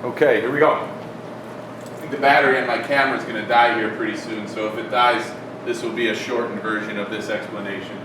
Okay, here we go. I think the battery on my camera is going to die here pretty soon, so if it dies, this will be a shortened version of this explanation.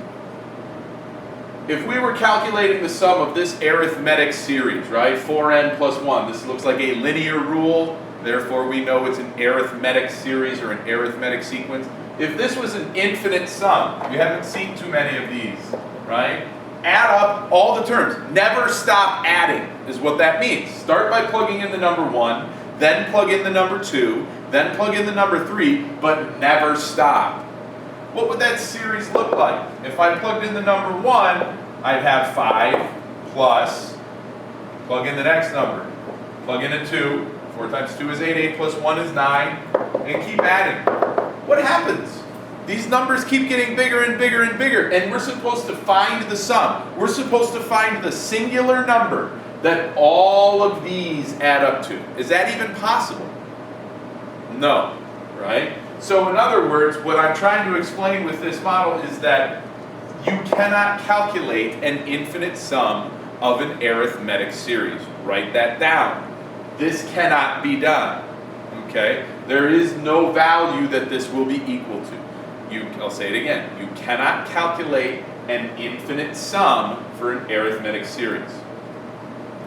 If we were calculating the sum of this arithmetic series, right, 4n plus 1, this looks like a linear rule, therefore we know it's an arithmetic series or an arithmetic sequence. If this was an infinite sum, we haven't seen too many of these, right? Add up all the terms. Never stop adding is what that means. Start by plugging in the number 1, then plug in the number 2, then plug in the number 3, but never stop. What would that series look like? If I plugged in the number 1, I'd have 5 plus, plug in the next number, plug in a 2, 4 times 2 is 8, 8 plus 1 is 9, and keep adding. What happens? These numbers keep getting bigger and bigger and bigger, and we're supposed to find the sum. We're supposed to find the singular number that all of these add up to. Is that even possible? No, right? So in other words, what I'm trying to explain with this model is that you cannot calculate an infinite sum of an arithmetic series. Write that down. This cannot be done, okay? There is no value that this will be equal to. I'll say it again. You cannot calculate an infinite sum for an arithmetic series.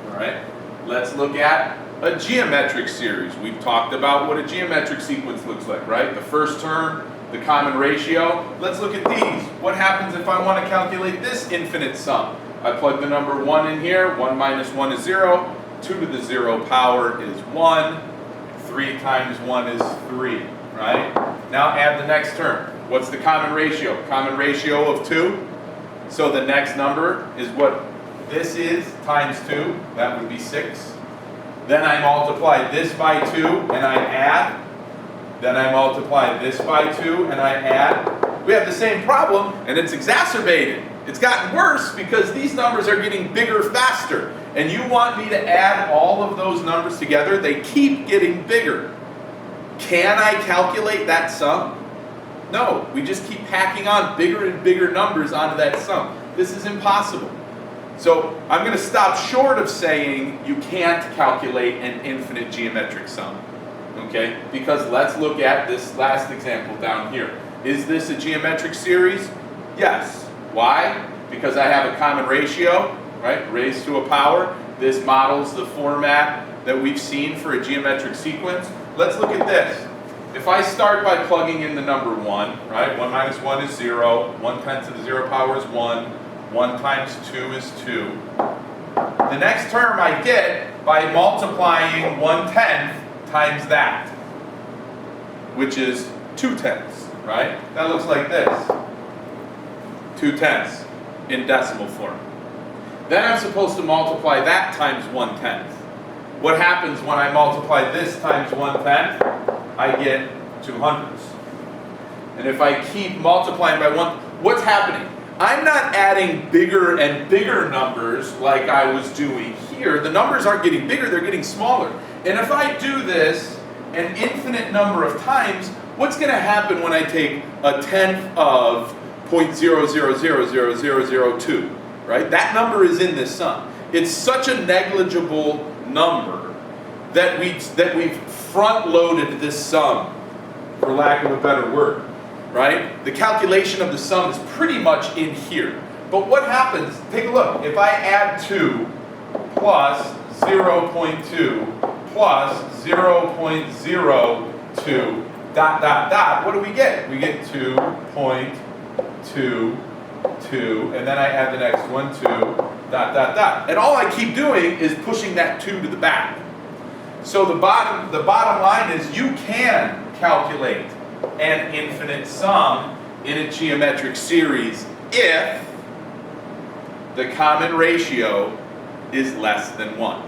All right? Let's look at a geometric series. We've talked about what a geometric sequence looks like, right? The first term, the common ratio. Let's look at these. What happens if I want to calculate this infinite sum? I plug the number 1 in here. 1 minus 1 is 0. 2 to the 0 power is 1. 3 times 1 is 3, right? Now add the next term. What's the common ratio? Common ratio of 2. So the next number is what this is times 2. That would be 6. Then I multiply this by 2 and I add. Then I multiply this by 2 and I add. We have the same problem and it's exacerbated. It's gotten worse because these numbers are getting bigger faster. And you want me to add all of those numbers together? They keep getting bigger. Can I calculate that sum? No, we just keep packing on bigger and bigger numbers onto that sum. This is impossible. So I'm going to stop short of saying you can't calculate an infinite geometric sum. Okay? Because let's look at this last example down here. Is this a geometric series? Yes. Why? Because I have a common ratio, right? Raised to a power. This models the format that we've seen for a geometric sequence. Let's look at this. If I start by plugging in the number 1, right? 1 minus 1 is 0. 1/10 to the 0 power is 1. 1 times 2 is 2. The next term I get by multiplying 1/10 times that, which is 2/10, right? That looks like this. 2/10 in decimal form. Then I'm supposed to multiply that times 1/10. What happens when I multiply this times 1/10? I get 200s. And if I keep multiplying by 1, what's happening? I'm not adding bigger and bigger numbers like I was doing here. The numbers aren't getting bigger, they're getting smaller. And if I do this an infinite number of times, what's going to happen when I take a tenth of 0.000002? Right? That number is in this sum. It's such a negligible number that we've front-loaded this sum, for lack of a better word. Right? The calculation of the sum is pretty much in here. But what happens? Take a look. If I add 2 plus 0.2 plus 0.02 ... what do we get? We get 2.22, and then I add the next one, 2 ... And all I keep doing is pushing that 2 to the back. So the bottom line is you can calculate an infinite sum in a geometric series if the common ratio is less than 1.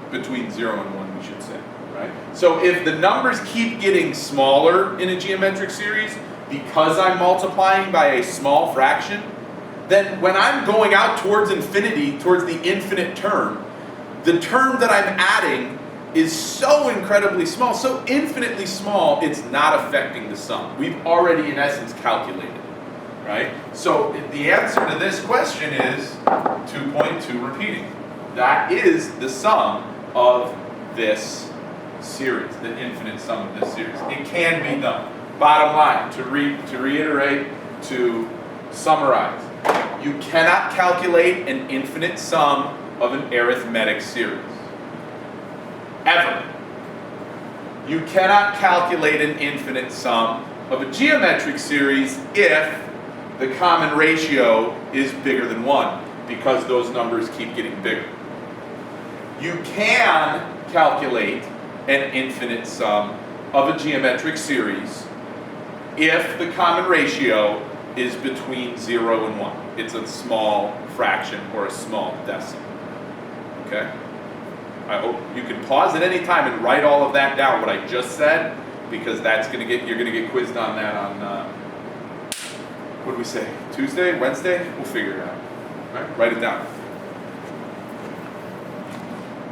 Between 0 and 1, we should say. Right? So if the numbers keep getting smaller in a geometric series because I'm multiplying by a small fraction, then when I'm going out towards infinity, towards the infinite term, the term that I'm adding is so incredibly small, so infinitely small, it's not affecting the sum. We've already, in essence, calculated it, right? So the answer to this question is 2.2 repeating. That is the sum of this series, the infinite sum of this series. It can be done. Bottom line, to reiterate, to summarize, you cannot calculate an infinite sum of an arithmetic series. Ever. You cannot calculate an infinite sum of a geometric series if the common ratio is bigger than 1, because those numbers keep getting bigger. You can calculate an infinite sum of a geometric series if the common ratio is between 0 and 1. It's a small fraction or a small decimal. Okay? I hope you can pause at any time and write all of that down, what I just said, because you're gonna get quizzed on that on what do we say? Tuesday, Wednesday? We'll figure it out. All right? Write it down.